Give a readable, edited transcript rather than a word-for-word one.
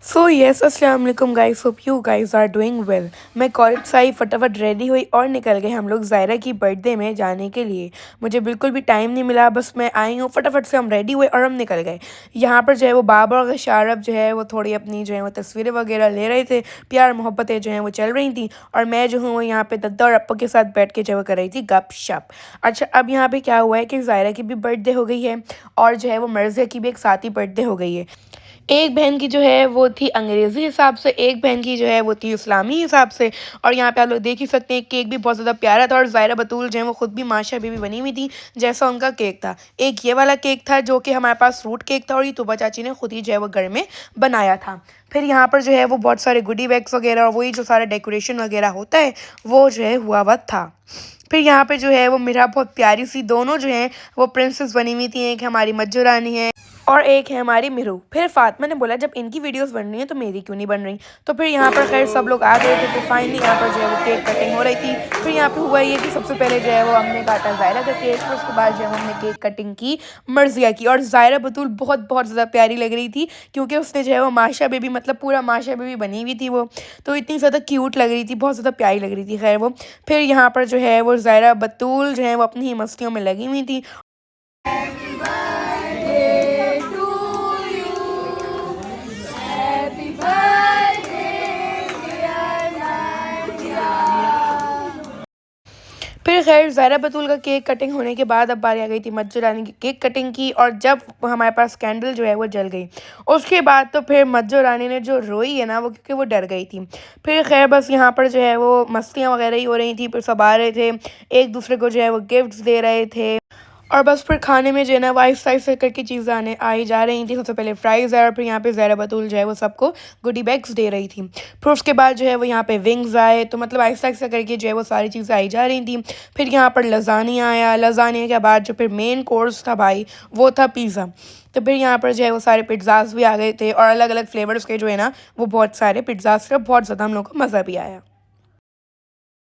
सो yes अस्सलाम वालेकुम guys, hope you guys are doing well. मैं कॉलेज से आई, फटाफट रेडी हुई और निकल गए हम लोग ज़ायरा की बर्थडे में जाने के लिए। मुझे बिल्कुल भी टाइम नहीं मिला, बस मैं आई हूँ, फटाफट से हम रेडी हुए और हम निकल गए। यहाँ पर जो है वो बाबर और शारब जो है वो थोड़ी अपनी जो है वो तस्वीरें वगैरह ले रहे थे, प्यार मोहब्बतें जो हैं वो चल रही थी और मैं जो हूँ वो यहाँ पे दद्दा और अप्पा के साथ बैठ के जो है वो कर रही थी गपशप। अच्छा, अब यहाँ पे क्या हुआ है कि ज़ायरा की भी बर्थडे हो गई है और जो है वो मर्ज़िया की भी एक साथ ही बर्थडे हो गई है। एक बहन की जो है वो थी अंग्रेज़ी हिसाब से, एक बहन की जो है वो थी इस्लामी हिसाब से। और यहाँ पे आप लोग देख ही सकते हैं केक भी बहुत ज़्यादा प्यारा था और ज़ायरा बतूल जो है वो खुद भी माशा बीबी बनी हुई थी जैसा उनका केक था। एक ये वाला केक था जो कि हमारे पास फ्रूट केक था और ये तुबा चाची ने खुद ही जो है वो घर में बनाया था। फिर यहाँ पर जो है वो बहुत सारे गुडी बैग्स वगैरह और वही जो सारा डेकोरेशन वगैरह होता है वो जो है हुआ हुआ था। फिर यहाँ पे जो है वो मेरा बहुत प्यारी सी दोनों जो हैं वो प्रिंसेस बनी हुई थी। एक हमारी मज्जू रानी है और एक है हमारी मिरू। फिर फातिमा ने बोला जब इनकी वीडियोस बन रही हैं तो मेरी क्यों नहीं बन रही। तो फिर यहाँ पर खैर सब लोग आ गए थे। तो फाइनली यहाँ पर जो है वो केक कटिंग हो रही थी। फिर यहाँ पे हुआ ये कि सबसे पहले जो है वो हमने काटा ज़ायरा का केक, फिर उसके बाद जो है हमने केक कटिंग की मर्जिया की। और ज़ायरा बतूल बहुत बहुत ज़्यादा प्यारी लग रही थी क्योंकि उसने जो है वो माशा बेबी मतलब पूरा माशा बेबी बनी हुई थी वो, तो इतनी ज़्यादा क्यूट लग रही थी, बहुत ज़्यादा प्यारी लग रही थी खैर वो। फिर यहाँ पर जो है वो ज़ायरा बतूल जो है वो अपनी ही मस्तियों में लगी हुई थी। फिर खैर ज़ायरा बतूल का केक कटिंग होने के बाद अब बारी आ गई थी मज्जू रानी की केक कटिंग की। और जब हमारे पास कैंडल जो है वो जल गई उसके बाद तो फिर मज्जू रानी ने जो रोई है ना वो, क्योंकि वो डर गई थी। फिर खैर बस यहाँ पर जो है वो मस्तियाँ वगैरह ही हो रही थी, फिर सब आ रहे थे, एक दूसरे को जो है वो गिफ्ट्स दे रहे थे। और बस फिर खाने में जो है ना वो आहिस्ता करके चीज़ें आने आई जा रही थी। सबसे पहले फ्राइज़ आए और फिर यहाँ पे ज़ायरा बतूल जो है वो सबको गुडी बैग्स दे रही थी। फिर उसके बाद जो है वो यहाँ पे विंग्स आए, तो मतलब आहिस्ता करके जो है वो सारी चीज़ें आई जा रही थी। फिर यहाँ पर लज़ानिया आया, लज़ानिया के बाद जो फिर मेन कोर्स था भाई वो था पिज़्ज़ा। तो फिर यहाँ पर जो है वो सारे पिज़्ज़ाज़ भी आ गए थे और अलग अलग फ्लेवर्स के जो है ना वो बहुत सारे पिज़्ज़ाज़ थे, बहुत ज़्यादा हम लोग को मज़ा भी आया।